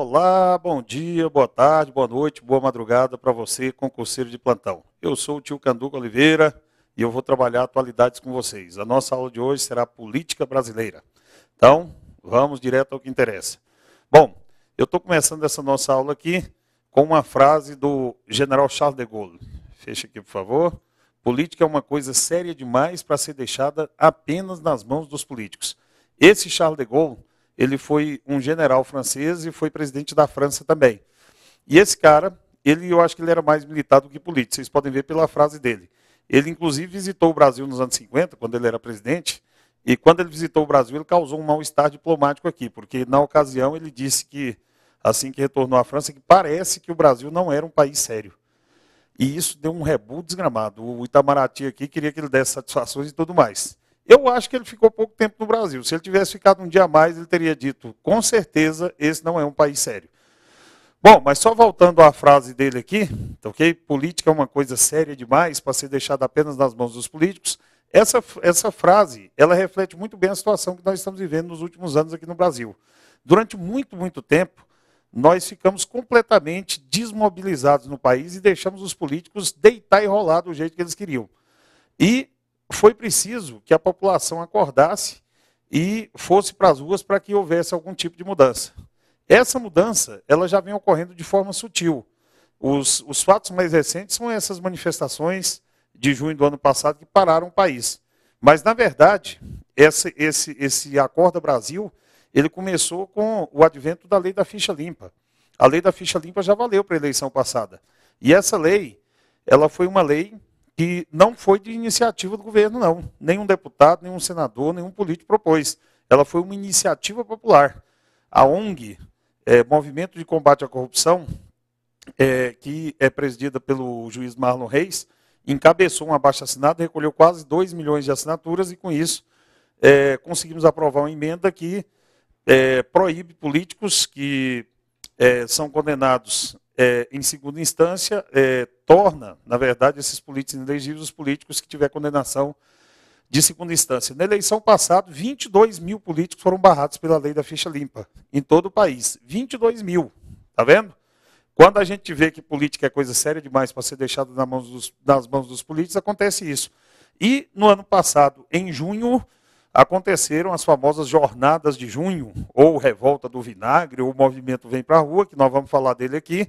Olá, bom dia, boa tarde, boa noite, boa madrugada para você, concurseiro de plantão. Eu sou o tio Canduca Oliveira e eu vou trabalhar atualidades com vocês. A nossa aula de hoje será política brasileira. Então, vamos direto ao que interessa. Bom, eu estou começando essa nossa aula aqui com uma frase do general Charles de Gaulle. Fecha aqui, por favor. Política é uma coisa séria demais para ser deixada apenas nas mãos dos políticos. Esse Charles de Gaulle, ele foi um general francês e foi presidente da França também. E esse cara, eu acho que ele era mais militar do que político, vocês podem ver pela frase dele. Ele, inclusive, visitou o Brasil nos anos 50, quando ele era presidente, e quando ele visitou o Brasil, ele causou um mal-estar diplomático aqui, porque, na ocasião, ele disse que, assim que retornou à França, que parece que o Brasil não era um país sério. E isso deu um rebu desgramado. O Itamaraty aqui queria que ele desse satisfações e tudo mais. Eu acho que ele ficou pouco tempo no Brasil. Se ele tivesse ficado um dia a mais, ele teria dito, com certeza, esse não é um país sério. Bom, mas só voltando à frase dele aqui, ok? Política é uma coisa séria demais para ser deixada apenas nas mãos dos políticos. Essa frase, ela reflete muito bem a situação que nós estamos vivendo nos últimos anos aqui no Brasil. Durante muito tempo, nós ficamos completamente desmobilizados no país e deixamos os políticos deitar e rolar do jeito que eles queriam. E foi preciso que a população acordasse e fosse para as ruas para que houvesse algum tipo de mudança. Essa mudança, ela já vem ocorrendo de forma sutil. Os fatos mais recentes são essas manifestações de junho do ano passado que pararam o país. Mas, na verdade, esse Acorda Brasil, ele começou com o advento da lei da ficha limpa. A lei da ficha limpa já valeu para a eleição passada. E essa lei, ela foi uma lei que não foi de iniciativa do governo, não. Nenhum deputado, nenhum senador, nenhum político propôs. Ela foi uma iniciativa popular. A ONG, Movimento de Combate à Corrupção, que é presidida pelo juiz Marlon Reis, encabeçou um abaixo-assinado, recolheu quase 2 milhões de assinaturas e, com isso, conseguimos aprovar uma emenda que proíbe políticos que são condenados em segunda instância, torna, na verdade, esses políticos inelegíveis os políticos que tiver condenação de segunda instância. Na eleição passada, 22 mil políticos foram barrados pela lei da ficha limpa, em todo o país. 22 mil, tá vendo? Quando a gente vê que política é coisa séria demais para ser deixada nas mãos dos políticos, acontece isso. E no ano passado, em junho, aconteceram as famosas jornadas de junho, ou Revolta do Vinagre, ou o Movimento Vem para a Rua, que nós vamos falar dele aqui,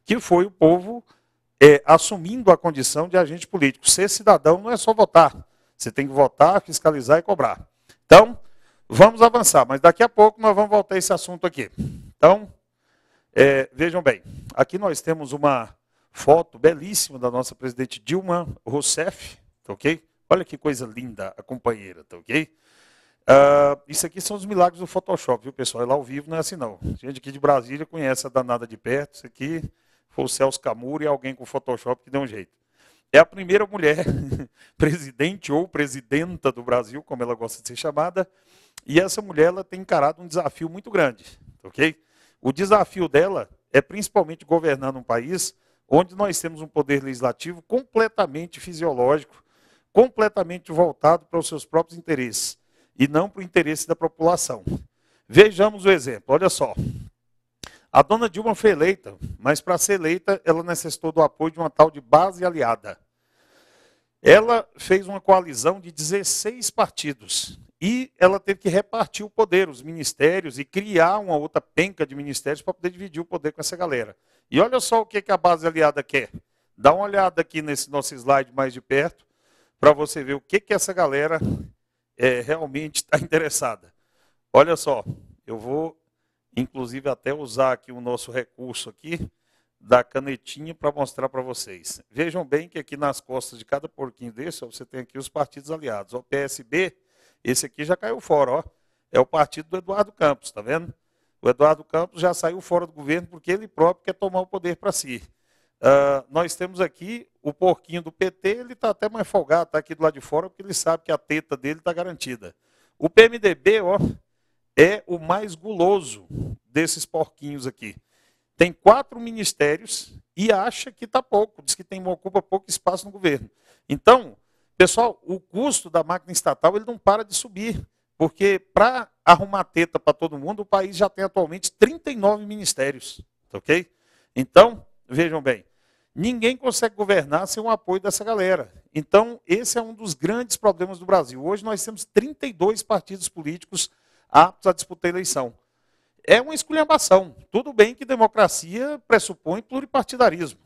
que foi o povo assumindo a condição de agente político. Ser cidadão não é só votar. Você tem que votar, fiscalizar e cobrar. Então, vamos avançar, mas daqui a pouco nós vamos voltar a esse assunto aqui. Então, vejam bem, aqui nós temos uma foto belíssima da nossa presidente Dilma Rousseff, tá ok? Olha que coisa linda a companheira, tá ok? Isso aqui são os milagres do Photoshop, viu, pessoal? É lá ao vivo, não é assim, não. Gente aqui de Brasília conhece a danada de perto. Isso aqui foi o Celso Camuro e alguém com Photoshop que deu um jeito. É a primeira mulher presidente ou presidenta do Brasil, como ela gosta de ser chamada, e essa mulher ela tem encarado um desafio muito grande, ok? O desafio dela é principalmente governar num país onde nós temos um poder legislativo completamente fisiológico, completamente voltado para os seus próprios interesses, e não para o interesse da população. Vejamos o exemplo, olha só. A dona Dilma foi eleita, mas para ser eleita ela necessitou do apoio de uma tal de base aliada. Ela fez uma coalizão de 16 partidos e ela teve que repartir o poder, os ministérios, e criar uma outra penca de ministérios para poder dividir o poder com essa galera. E olha só o que a base aliada quer. Dá uma olhada aqui nesse nosso slide mais de perto, para você ver o que essa galera realmente está interessada. Olha só, eu vou inclusive até usar aqui o nosso recurso aqui, da canetinha para mostrar para vocês. Vejam bem que aqui nas costas de cada porquinho desse, ó, você tem aqui os partidos aliados. O PSB, esse aqui já caiu fora, ó. É o partido do Eduardo Campos, tá vendo? O Eduardo Campos já saiu fora do governo porque ele próprio quer tomar o poder para si. Nós temos aqui o porquinho do PT, ele está até mais folgado, está aqui do lado de fora, porque ele sabe que a teta dele está garantida. O PMDB, ó, é o mais guloso desses porquinhos aqui. Tem 4 ministérios e acha que está pouco, diz que ocupa pouco espaço no governo. Então, pessoal, o custo da máquina estatal ele não para de subir. Porque para arrumar teta para todo mundo, o país já tem atualmente 39 ministérios, ok? Então, vejam bem, ninguém consegue governar sem o apoio dessa galera. Então, esse é um dos grandes problemas do Brasil. Hoje nós temos 32 partidos políticos aptos a disputar a eleição. É uma esculhambação. Tudo bem que democracia pressupõe pluripartidarismo.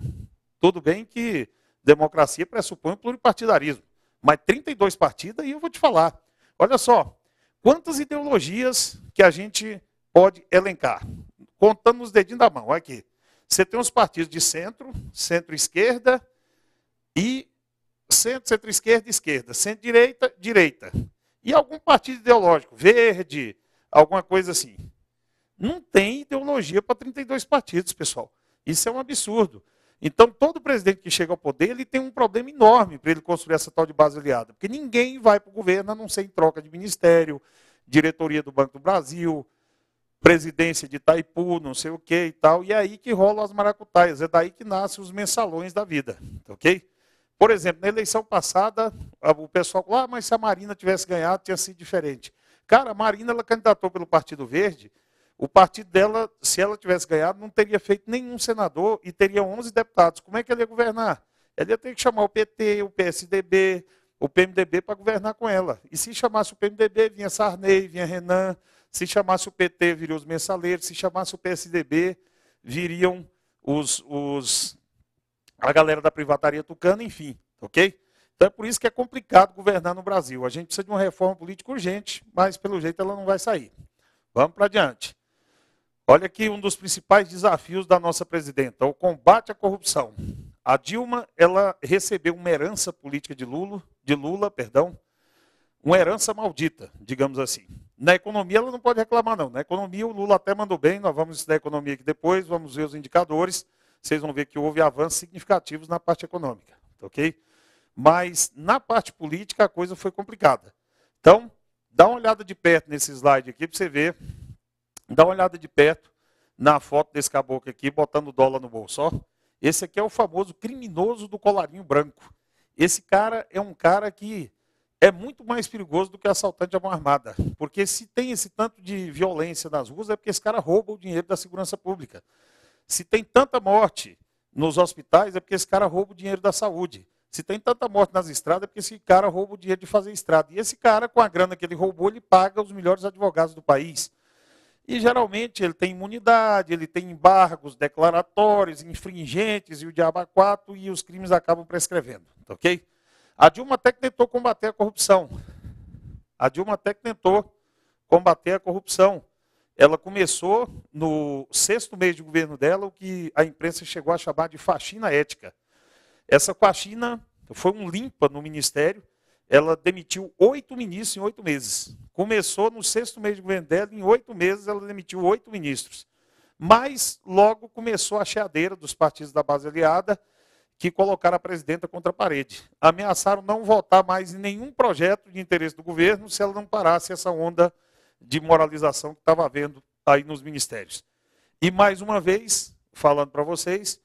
Tudo bem que democracia pressupõe pluripartidarismo. Mas 32 partidos, aí eu vou te falar. Olha só, quantas ideologias que a gente pode elencar? Contando os dedinhos da mão, olha aqui. Você tem os partidos de centro, centro-esquerda e centro-esquerda, esquerda, centro-direita, direita. E algum partido ideológico, verde, alguma coisa assim. Não tem ideologia para 32 partidos, pessoal. Isso é um absurdo. Então, todo presidente que chega ao poder, ele tem um problema enorme para ele construir essa tal de base aliada. Porque ninguém vai para o governo a não ser em troca de ministério, diretoria do Banco do Brasil, presidência de Itaipu, não sei o que e tal. E é aí que rolam as maracutaias. É daí que nascem os mensalões da vida. Ok? Por exemplo, na eleição passada, o pessoal falou, mas se a Marina tivesse ganhado, tinha sido diferente. Cara, a Marina, ela candidatou pelo Partido Verde. O partido dela, se ela tivesse ganhado, não teria feito nenhum senador e teria 11 deputados. Como é que ela ia governar? Ela ia ter que chamar o PT, o PSDB, o PMDB para governar com ela. E se chamasse o PMDB, vinha Sarney, vinha Renan. Se chamasse o PT, viriam os mensaleiros. Se chamasse o PSDB, viriam a galera da privataria tucana, enfim. Ok? Então é por isso que é complicado governar no Brasil. A gente precisa de uma reforma política urgente, mas pelo jeito ela não vai sair. Vamos para adiante. Olha aqui um dos principais desafios da nossa presidenta, o combate à corrupção. A Dilma, ela recebeu uma herança política de Lula, uma herança maldita, digamos assim. Na economia ela não pode reclamar não. Na economia o Lula até mandou bem, nós vamos estudar a economia aqui depois, vamos ver os indicadores, vocês vão ver que houve avanços significativos na parte econômica, ok? Mas na parte política a coisa foi complicada. Então, dá uma olhada de perto nesse slide aqui para você ver. Dá uma olhada de perto na foto desse caboclo aqui, botando dólar no bolso. Ó. Esse aqui é o famoso criminoso do colarinho branco. Esse cara é um cara que é muito mais perigoso do que assaltante de mão armada. Porque se tem esse tanto de violência nas ruas, é porque esse cara rouba o dinheiro da segurança pública. Se tem tanta morte nos hospitais, é porque esse cara rouba o dinheiro da saúde. Se tem tanta morte nas estradas, é porque esse cara rouba o dinheiro de fazer estrada. E esse cara, com a grana que ele roubou, ele paga os melhores advogados do país. E geralmente ele tem imunidade, ele tem embargos declaratórios, infringentes e o diabo a quatro, e os crimes acabam prescrevendo. Ok? A Dilma até que tentou combater a corrupção. Ela começou no 6º mês de governo dela, o que a imprensa chegou a chamar de faxina ética. Essa faxina foi um limpa no ministério. Ela demitiu 8 ministros em 8 meses. Começou no 6º mês de governo dela, em 8 meses ela demitiu 8 ministros. Mas logo começou a cheadeira dos partidos da base aliada, que colocaram a presidenta contra a parede. Ameaçaram não votar mais em nenhum projeto de interesse do governo se ela não parasse essa onda de moralização que estava havendo aí nos ministérios. E mais uma vez, falando para vocês,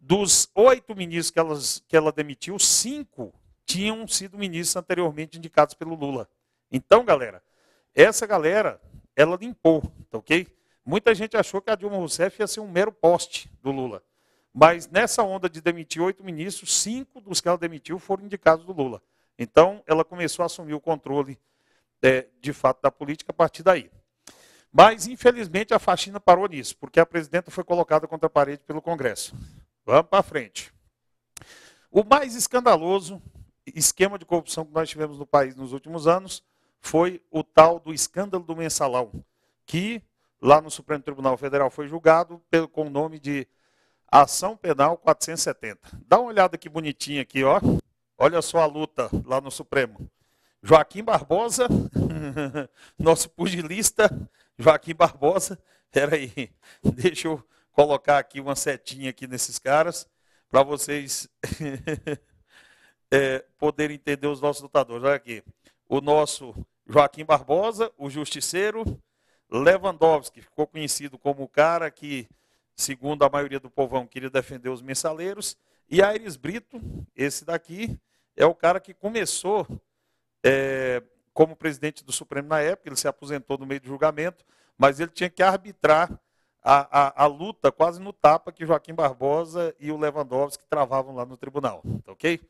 dos 8 ministros que ela demitiu, 5 tinham sido ministros anteriormente indicados pelo Lula. Então, galera, essa galera, ela limpou, tá ok? Muita gente achou que a Dilma Rousseff ia ser um mero poste do Lula. Mas nessa onda de demitir 8 ministros, 5 dos que ela demitiu foram indicados do Lula. Então, ela começou a assumir o controle, de fato, da política a partir daí. Mas, infelizmente, a faxina parou nisso, porque a presidenta foi colocada contra a parede pelo Congresso. Vamos para frente. O mais escandaloso esquema de corrupção que nós tivemos no país nos últimos anos foi o tal do escândalo do mensalão, que lá no Supremo Tribunal Federal foi julgado com o nome de Ação Penal 470. Dá uma olhada que bonitinha aqui, ó. Olha só a luta lá no Supremo. Joaquim Barbosa, nosso pugilista Joaquim Barbosa. Espera aí, deixa eu colocar aqui uma setinha aqui nesses caras para vocês poderem entender os nossos lutadores. Olha aqui, o nosso Joaquim Barbosa, o justiceiro, Lewandowski, ficou conhecido como o cara que, segundo a maioria do povão, queria defender os mensaleiros, e Aires Brito, esse daqui, é o cara que começou como presidente do Supremo na época, ele se aposentou no meio do julgamento, mas ele tinha que arbitrar a luta quase no tapa que Joaquim Barbosa e o Lewandowski travavam lá no tribunal. Tá ok?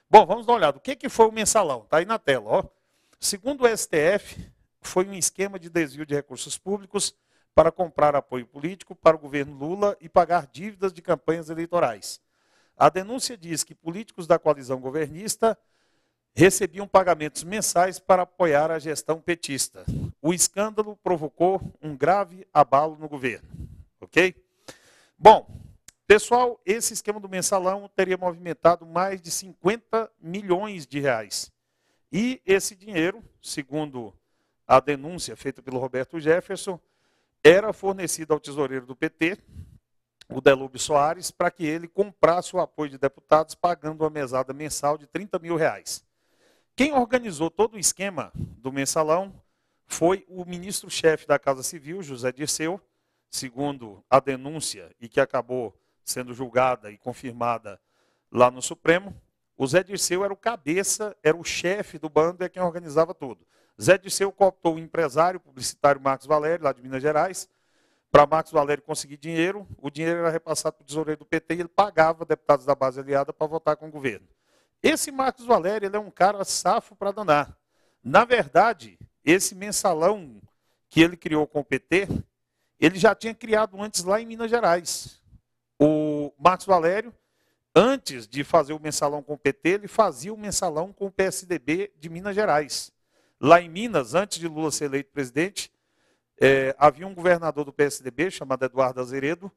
Bom, vamos dar uma olhada. O que foi o mensalão? Está aí na tela. Ó. Segundo o STF, foi um esquema de desvio de recursos públicos para comprar apoio político para o governo Lula e pagar dívidas de campanhas eleitorais. A denúncia diz que políticos da coalizão governista recebiam pagamentos mensais para apoiar a gestão petista. O escândalo provocou um grave abalo no governo. Ok? Bom, pessoal, esse esquema do mensalão teria movimentado mais de 50 milhões de reais. E esse dinheiro, segundo a denúncia feita pelo Roberto Jefferson, era fornecido ao tesoureiro do PT, o Delúbio Soares, para que ele comprasse o apoio de deputados pagando uma mesada mensal de 30 mil reais. Quem organizou todo o esquema do mensalão foi o ministro-chefe da Casa Civil, José Dirceu, segundo a denúncia e que acabou sendo julgada e confirmada lá no Supremo. O Zé Dirceu era o cabeça, era o chefe do bando, é quem organizava tudo. Zé Dirceu cooptou o empresário publicitário Marcos Valério, lá de Minas Gerais, para Marcos Valério conseguir dinheiro. O dinheiro era repassado para o tesoureiro do PT e ele pagava deputados da base aliada para votar com o governo. Esse Marcos Valério ele é um cara safo para danar. Na verdade, esse mensalão que ele criou com o PT, ele já tinha criado antes lá em Minas Gerais. O Marcos Valério, antes de fazer o mensalão com o PT, ele fazia o mensalão com o PSDB de Minas Gerais. Lá em Minas, antes de Lula ser eleito presidente, havia um governador do PSDB chamado Eduardo Azeredo,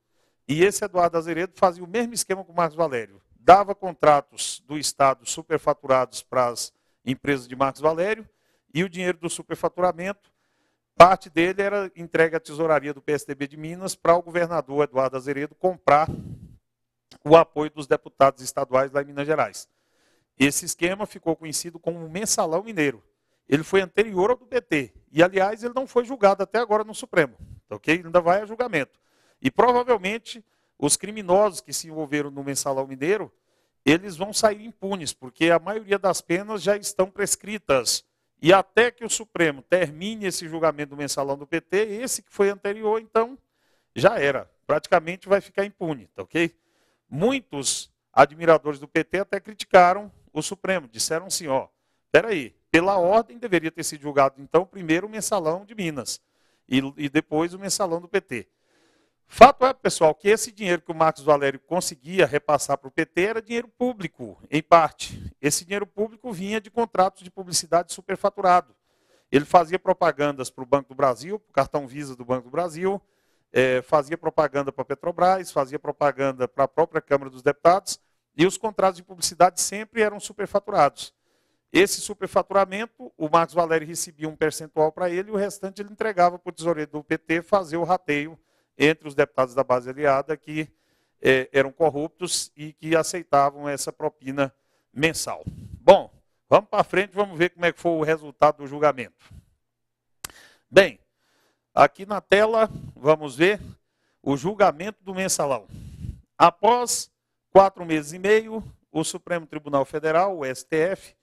e esse Eduardo Azeredo fazia o mesmo esquema com o Marcos Valério. Dava contratos do Estado superfaturados para as empresas de Marcos Valério, e o dinheiro do superfaturamento, parte dele era entregue à tesouraria do PSDB de Minas para o governador Eduardo Azeredo comprar o apoio dos deputados estaduais lá em Minas Gerais. Esse esquema ficou conhecido como mensalão mineiro. Ele foi anterior ao do PT. E, aliás, ele não foi julgado até agora no Supremo. Ok? Ele ainda vai a julgamento. E, provavelmente, os criminosos que se envolveram no mensalão mineiro, eles vão sair impunes, porque a maioria das penas já estão prescritas. E até que o Supremo termine esse julgamento do mensalão do PT, esse que foi anterior, então, já era. Praticamente vai ficar impune. Tá ok? Muitos admiradores do PT até criticaram o Supremo. Disseram assim, ó, peraí, pela ordem deveria ter sido julgado, então, primeiro o mensalão de Minas e depois o mensalão do PT. Fato é, pessoal, que esse dinheiro que o Marcos Valério conseguia repassar para o PT era dinheiro público, em parte. Esse dinheiro público vinha de contratos de publicidade superfaturado. Ele fazia propagandas para o Banco do Brasil, para o cartão Visa do Banco do Brasil, fazia propaganda para a Petrobras, fazia propaganda para a própria Câmara dos Deputados, e os contratos de publicidade sempre eram superfaturados. Esse superfaturamento, o Marcos Valério recebia um percentual para ele e o restante ele entregava para o tesoureiro do PT fazer o rateio entre os deputados da base aliada que eram corruptos e que aceitavam essa propina mensal. Bom, vamos para frente, vamos ver como é que foi o resultado do julgamento. Bem, aqui na tela, vamos ver o julgamento do mensalão. Após 4 meses e meio, o Supremo Tribunal Federal, o STF,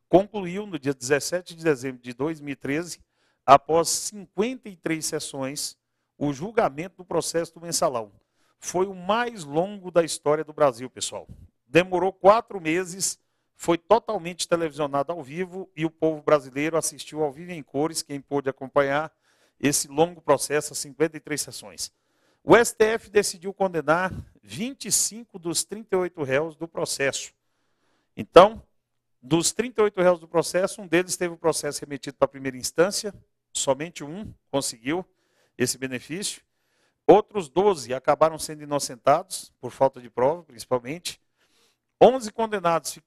concluiu no dia 17 de dezembro de 2013, após 53 sessões, o julgamento do processo do mensalão. Foi o mais longo da história do Brasil, pessoal. Demorou 4 meses, foi totalmente televisionado ao vivo e o povo brasileiro assistiu ao vivo em cores, quem pôde acompanhar esse longo processo, 53 sessões. O STF decidiu condenar 25 dos 38 réus do processo. Então, dos 38 réus do processo, um deles teve o processo remetido para a primeira instância, somente um conseguiu esse benefício. Outros 12 acabaram sendo inocentados, por falta de prova, principalmente. 11 condenados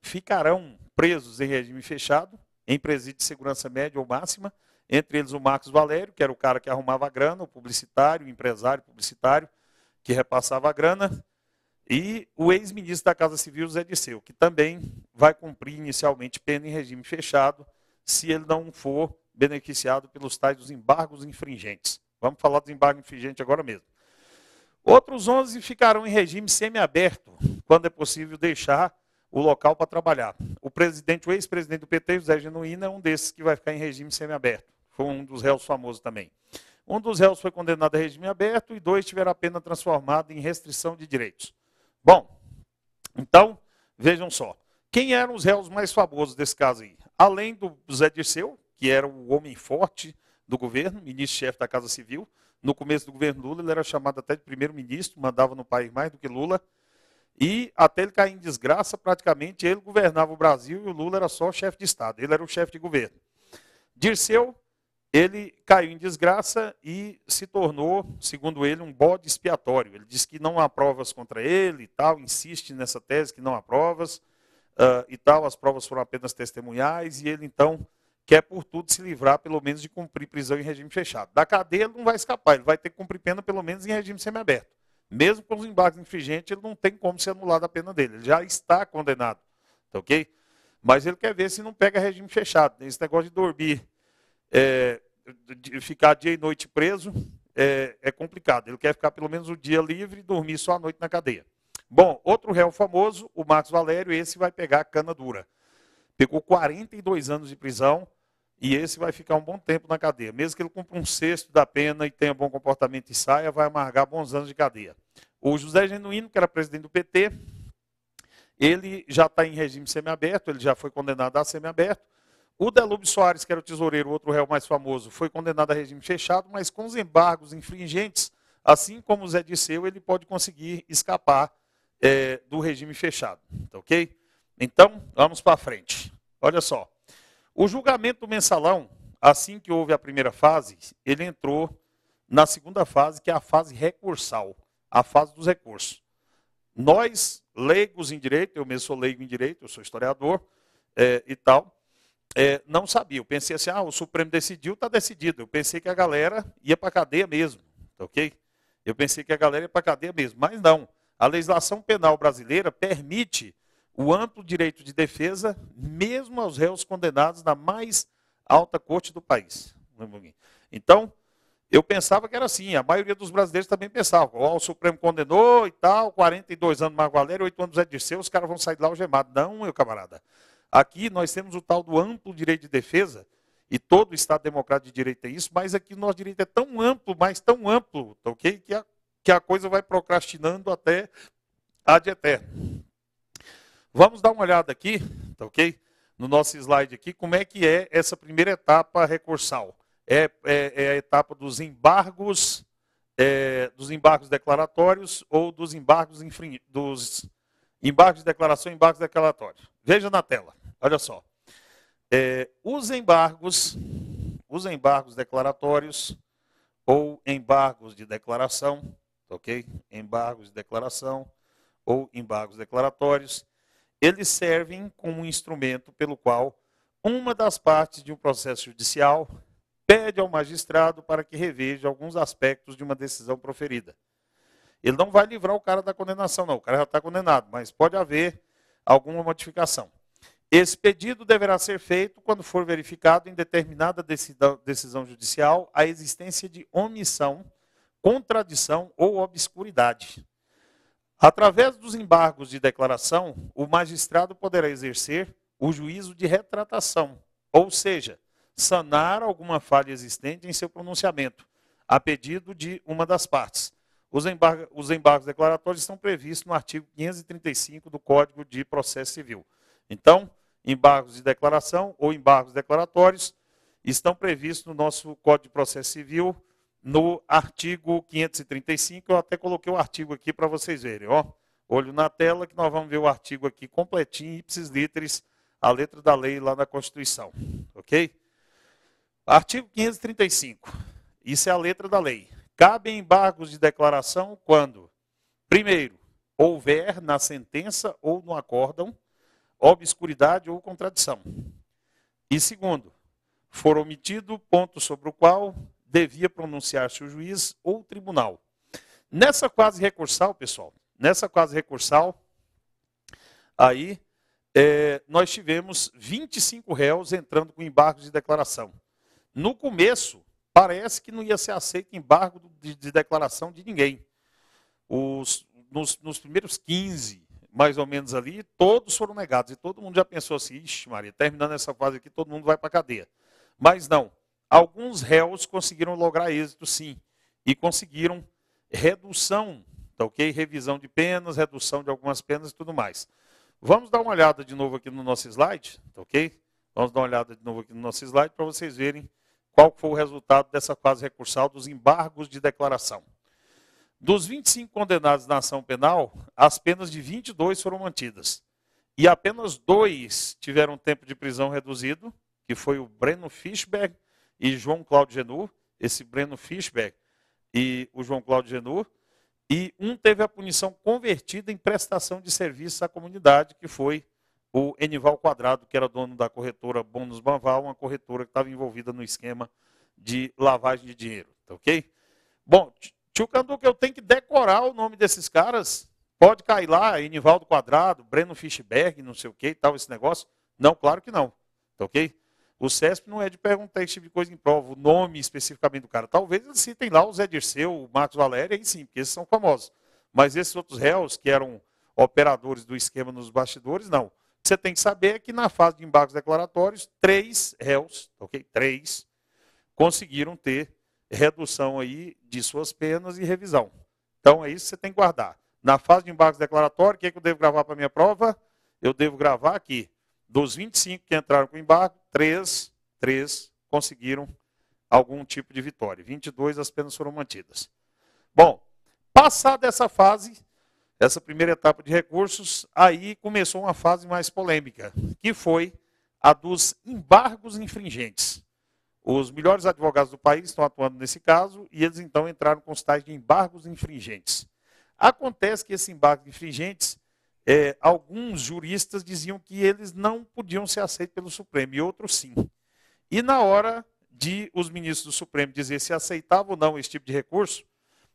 ficarão presos em regime fechado, em presídio de segurança média ou máxima, entre eles o Marcos Valério, que era o cara que arrumava a grana, o publicitário, o empresário publicitário, que repassava a grana, e o ex-ministro da Casa Civil, Zé Dirceu, que também vai cumprir inicialmente pena em regime fechado, se ele não for beneficiado pelos tais dos embargos infringentes. Vamos falar dos embargos infringentes agora mesmo. Outros 11 ficarão em regime semiaberto, quando é possível deixar o local para trabalhar. O ex-presidente do PT, José Genuíno, é um desses que vai ficar em regime semiaberto. Foi um dos réus famosos também. Um dos réus foi condenado a regime aberto e 2 tiveram a pena transformada em restrição de direitos. Bom, então, vejam só. Quem eram os réus mais famosos desse caso aí? Além do Zé Dirceu, que era o homem forte do governo, ministro-chefe da Casa Civil. No começo do governo Lula, ele era chamado até de primeiro-ministro, mandava no país mais do que Lula. E até ele cair em desgraça, praticamente, ele governava o Brasil e o Lula era só chefe de Estado. Ele era o chefe de governo. Dirceu, ele caiu em desgraça e se tornou, segundo ele, um bode expiatório. Ele diz que não há provas contra ele e tal, insiste nessa tese que não há provas e tal, as provas foram apenas testemunhais, e ele, então, quer por tudo se livrar, pelo menos, de cumprir prisão em regime fechado. Da cadeia ele não vai escapar, ele vai ter que cumprir pena, pelo menos, em regime semiaberto. Mesmo com os embargos infringentes, ele não tem como ser anulado a pena dele, ele já está condenado, tá ok? Mas ele quer ver se não pega regime fechado. Esse negócio de dormir, de ficar dia e noite preso, é complicado. Ele quer ficar pelo menos o dia livre e dormir só a noite na cadeia. Bom, outro réu famoso, o Marcos Valério, esse vai pegar a cana dura. Pegou 42 anos de prisão e esse vai ficar um bom tempo na cadeia. Mesmo que ele cumpra um sexto da pena e tenha bom comportamento e saia, vai amargar bons anos de cadeia. O José Genuíno, que era presidente do PT, ele já está em regime semiaberto, ele já foi condenado a semiaberto. O Delúbio Soares, que era o tesoureiro, o outro réu mais famoso, foi condenado a regime fechado, mas com os embargos infringentes, assim como o Zé Dirceu, ele pode conseguir escapar do regime fechado, tá ok? Então, vamos para frente. Olha só, o julgamento do mensalão, assim que houve a primeira fase, ele entrou na segunda fase, que é a fase recursal, a fase dos recursos. Nós, leigos em direito, eu mesmo sou leigo em direito, eu sou historiador e tal, não sabia. Eu pensei assim, o Supremo decidiu, está decidido. Eu pensei que a galera ia para a cadeia mesmo, tá ok? Eu pensei que a galera ia para a cadeia mesmo, mas não. A legislação penal brasileira permite o amplo direito de defesa, mesmo aos réus condenados na mais alta corte do país. Então, eu pensava que era assim, a maioria dos brasileiros também pensava, o Supremo condenou e tal, 42 anos Marcos Valério, 8 anos Zé Dirceu, os caras vão sair de lá algemados. Não, meu camarada. Aqui nós temos o tal do amplo direito de defesa, e todo o Estado Democrático de Direito tem isso, mas aqui o nosso direito é tão amplo, mas tão amplo, tá ok? Que a coisa vai procrastinando até ad eterno. Vamos dar uma olhada aqui, tá ok? No nosso slide aqui, como é que é essa primeira etapa recursal. É a etapa dos embargos declaratórios ou dos embargos de declaração e embargos declaratórios. Veja na tela, olha só. Os embargos declaratórios ou embargos de declaração, ok? Embargos de declaração ou embargos declaratórios, eles servem como um instrumento pelo qual uma das partes de um processo judicial pede ao magistrado para que reveja alguns aspectos de uma decisão proferida. Ele não vai livrar o cara da condenação, não. O cara já está condenado, mas pode haver alguma modificação. Esse pedido deverá ser feito quando for verificado em determinada decisão judicial a existência de omissão, contradição ou obscuridade. Através dos embargos de declaração, o magistrado poderá exercer o juízo de retratação, ou seja, sanar alguma falha existente em seu pronunciamento, a pedido de uma das partes. Os embargos declaratórios estão previstos no artigo 535 do Código de Processo Civil. Então, embargos de declaração ou embargos declaratórios estão previstos no nosso Código de Processo Civil, no artigo 535, eu até coloquei o artigo aqui para vocês verem. Ó. Olho na tela que nós vamos ver o artigo aqui completinho, ipsis literis, a letra da lei lá na Constituição. Ok? Artigo 535. Isso é a letra da lei. Cabem embargos de declaração quando, primeiro, houver na sentença ou no acórdão obscuridade ou contradição. E segundo, for omitido ponto sobre o qual devia pronunciar-se o juiz ou o tribunal. Nessa quase recursal, pessoal, aí nós tivemos 25 réus entrando com embargos de declaração. No começo, parece que não ia ser aceito embargo de declaração de ninguém. Nos primeiros 15, mais ou menos ali, todos foram negados. E todo mundo já pensou assim, ixi Maria, terminando essa fase aqui, todo mundo vai para a cadeia. Mas não. Alguns réus conseguiram lograr êxito, sim. E conseguiram redução, tá ok? Revisão de penas, redução de algumas penas e tudo mais. Vamos dar uma olhada de novo aqui no nosso slide, tá ok? Vamos dar uma olhada de novo aqui no nosso slide para vocês verem qual foi o resultado dessa fase recursal dos embargos de declaração. Dos 25 condenados na ação penal, as penas de 22 foram mantidas. E apenas 2 tiveram tempo de prisão reduzido, que foi o Breno Fischberg e João Cláudio Genur. Esse Breno Fischberg e o João Cláudio Genur. E um teve a punição convertida em prestação de serviço à comunidade, que foi o Enival Quadrado, que era dono da corretora Bônus Banval, uma corretora que estava envolvida no esquema de lavagem de dinheiro. Tá ok? Bom, tio Canduca, eu tenho que decorar o nome desses caras? Pode cair lá, Enivaldo Quadrado, Breno Fischberg, não sei o que e tal, esse negócio? Não, claro que não. Tá ok? O CESP não é de perguntar esse tipo de coisa em prova, o nome especificamente do cara. Talvez eles citem lá o Zé Dirceu, o Marcos Valério, aí sim, porque esses são famosos. Mas esses outros réus, que eram operadores do esquema nos bastidores, não. Você tem que saber que na fase de embargos declaratórios, 3 réus, ok? 3, conseguiram ter redução aí de suas penas e revisão. Então é isso que você tem que guardar. Na fase de embargos declaratórios, o que, é que eu devo gravar para a minha prova? Eu devo gravar aqui. Dos 25 que entraram com embargo, 3 conseguiram algum tipo de vitória. 22 as penas foram mantidas. Bom, passada essa fase, essa primeira etapa de recursos, aí começou uma fase mais polêmica, que foi a dos embargos infringentes. Os melhores advogados do país estão atuando nesse caso e eles então entraram com os tais de embargos infringentes. Acontece que esses embargos infringentes, alguns juristas diziam que eles não podiam ser aceitos pelo Supremo e outros sim. E na hora de os ministros do Supremo dizer se aceitavam ou não esse tipo de recurso,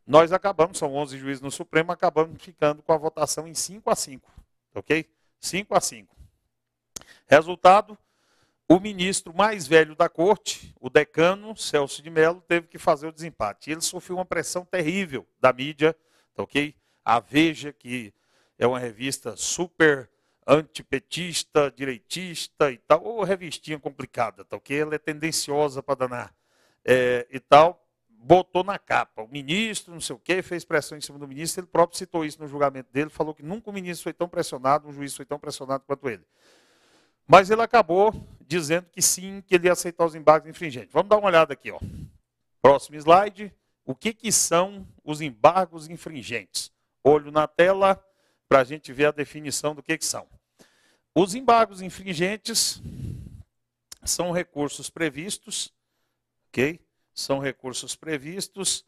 nós acabamos, são 11 juízes no Supremo, acabamos ficando com a votação em 5-5, ok? 5-5. Resultado, o ministro mais velho da corte, o decano, Celso de Mello, teve que fazer o desempate. Ele sofreu uma pressão terrível da mídia, ok? A Veja, que é uma revista super antipetista, direitista e tal, ou revistinha complicada, tá ok? Ela é tendenciosa para danar e tal, botou na capa. O ministro, não sei o quê, fez pressão em cima do ministro, ele próprio citou isso no julgamento dele, falou que nunca o ministro foi tão pressionado, um juiz foi tão pressionado quanto ele. Mas ele acabou dizendo que sim, que ele ia aceitar os embargos infringentes. Vamos dar uma olhada aqui, ó. Próximo slide. O que são os embargos infringentes? Olho na tela para a gente ver a definição do que são. Os embargos infringentes são recursos previstos, ok? São recursos previstos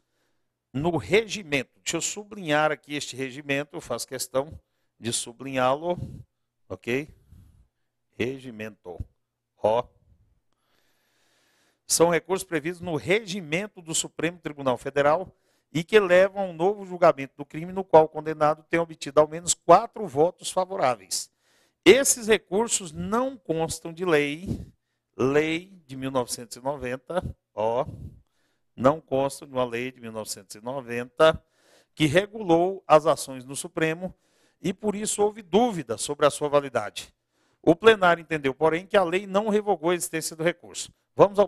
no regimento. Deixa eu sublinhar aqui este regimento, eu faço questão de sublinhá-lo, ok? Regimento. Ó. São recursos previstos no regimento do Supremo Tribunal Federal e que levam a um novo julgamento do crime no qual o condenado tem obtido ao menos 4 votos favoráveis. Esses recursos não constam de lei de 1990, ó, não constam de uma lei de 1990 que regulou as ações no Supremo e por isso houve dúvida sobre a sua validade. O plenário entendeu, porém, que a lei não revogou a existência do recurso. Vamos ao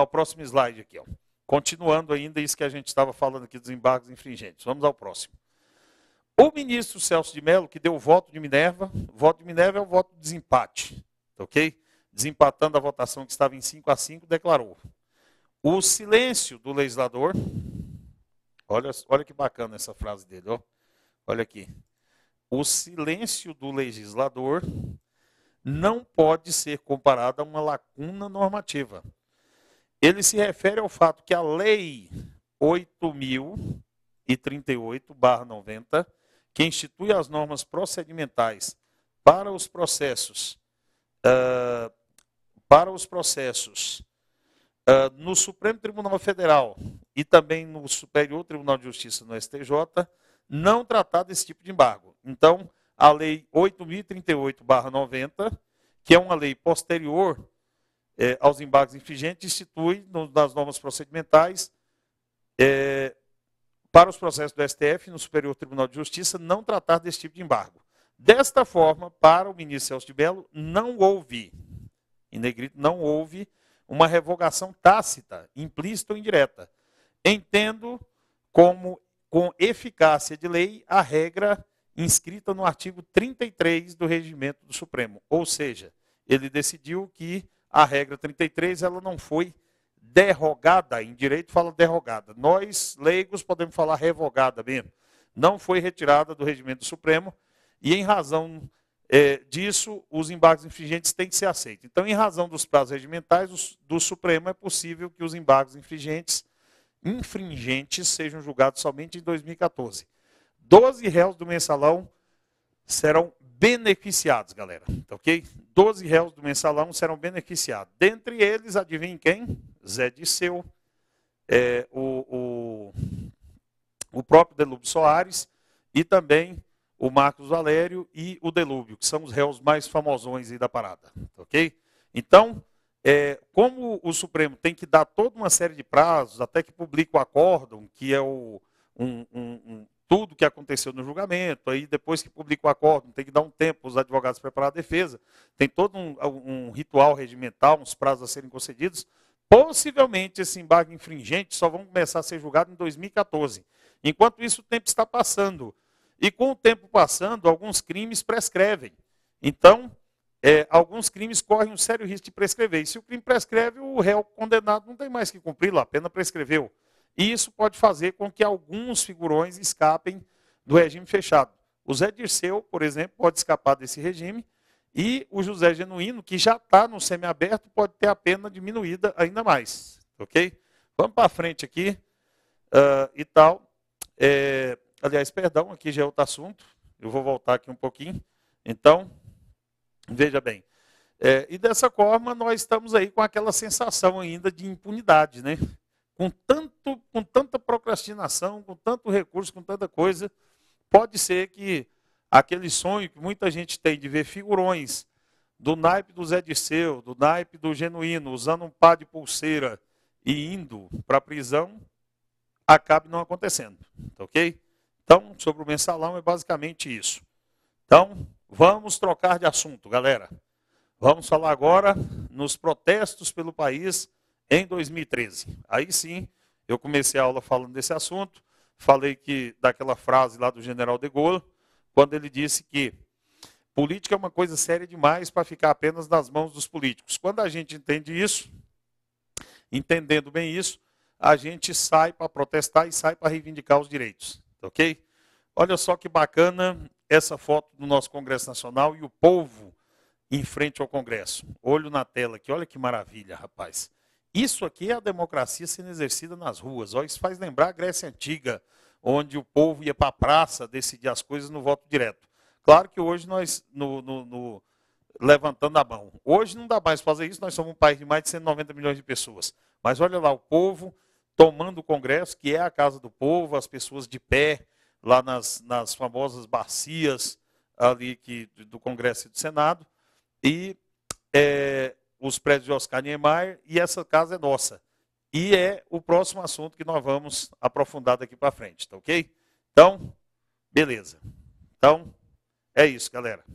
próximo slide aqui, ó. Continuando ainda isso que a gente estava falando aqui dos embargos infringentes. Vamos ao próximo. O ministro Celso de Mello, que deu o voto de Minerva é o voto de desempate, ok? Desempatando a votação que estava em 5-5, declarou. O silêncio do legislador, olha que bacana essa frase dele, ó. Olha aqui. O silêncio do legislador não pode ser comparado a uma lacuna normativa. Ele se refere ao fato que a Lei 8.038/90, que institui as normas procedimentais para os processos, no Supremo Tribunal Federal e também no Superior Tribunal de Justiça, no STJ, não tratar desse tipo de embargo. Então, a Lei 8.038/90, que é uma lei posterior aos embargos infringentes, institui nas normas procedimentais para os processos do STF e no Superior Tribunal de Justiça não tratar desse tipo de embargo. Desta forma, para o ministro Celso de Mello, não houve, em negrito, não houve uma revogação tácita, implícita ou indireta. Entendo como, com eficácia de lei, a regra inscrita no artigo 33 do Regimento do Supremo. Ou seja, ele decidiu que a regra 33 ela não foi derrogada, em direito fala derrogada. Nós, leigos, podemos falar revogada mesmo. Não foi retirada do Regimento do Supremo e, em razão disso, os embargos infringentes têm que ser aceitos. Então, em razão dos prazos regimentais do Supremo, é possível que os embargos infringentes sejam julgados somente em 2014. 12 réus do mensalão serão beneficiados, galera. Tá ok? 12 réus do mensalão serão beneficiados. Dentre eles, adivinhem quem? Zé Disseu, o próprio Delúbio Soares e também o Marcos Valério e o Delúbio, que são os réus mais famosões aí da parada. Tá ok? Então, como o Supremo tem que dar toda uma série de prazos, até que publica o acórdão, que é tudo que aconteceu no julgamento, aí depois que publica o acórdão, tem que dar um tempo para os advogados preparar a defesa, tem todo um ritual regimental, uns prazos a serem concedidos. Possivelmente esse embargo infringente só vão começar a ser julgado em 2014. Enquanto isso, o tempo está passando. E com o tempo passando, alguns crimes prescrevem. Então, alguns crimes correm um sério risco de prescrever. E se o crime prescreve, o réu condenado não tem mais que cumpri-lo, a pena prescreveu. E isso pode fazer com que alguns figurões escapem do regime fechado. O Zé Dirceu, por exemplo, pode escapar desse regime, e o José Genuíno, que já está no semiaberto, pode ter a pena diminuída ainda mais. Ok? Vamos para frente aqui e tal. Aliás, perdão, aqui já é outro assunto. Eu vou voltar aqui um pouquinho. Então, veja bem. E dessa forma, nós estamos aí com aquela sensação ainda de impunidade, né? Com tanta procrastinação, com tanto recurso, com tanta coisa, pode ser que aquele sonho que muita gente tem de ver figurões do naipe do Zé Dirceu, do naipe do Genuíno, usando um par de pulseira e indo para a prisão, acabe não acontecendo. Tá ok? Então, sobre o mensalão é basicamente isso. Então, vamos trocar de assunto, galera. Vamos falar agora nos protestos pelo país em 2013. Aí sim, eu comecei a aula falando desse assunto, falei daquela frase lá do general de Gaulle, quando ele disse que política é uma coisa séria demais para ficar apenas nas mãos dos políticos. Quando a gente entende isso, entendendo bem isso, a gente sai para protestar e sai para reivindicar os direitos. Ok? Olha só que bacana essa foto do nosso Congresso Nacional e o povo em frente ao Congresso. Olho na tela aqui, olha que maravilha, rapaz. Isso aqui é a democracia sendo exercida nas ruas. Ó, isso faz lembrar a Grécia Antiga, onde o povo ia para a praça decidir as coisas no voto direto. Claro que hoje nós, levantando a mão, hoje não dá mais para fazer isso, nós somos um país de mais de 190 milhões de pessoas. Mas olha lá, o povo tomando o Congresso, que é a casa do povo, as pessoas de pé, lá nas famosas bacias ali do Congresso e do Senado, e os prédios de Oscar Niemeyer, e essa casa é nossa. E é o próximo assunto que nós vamos aprofundar daqui para frente, tá ok? Então, beleza. Então, é isso, galera.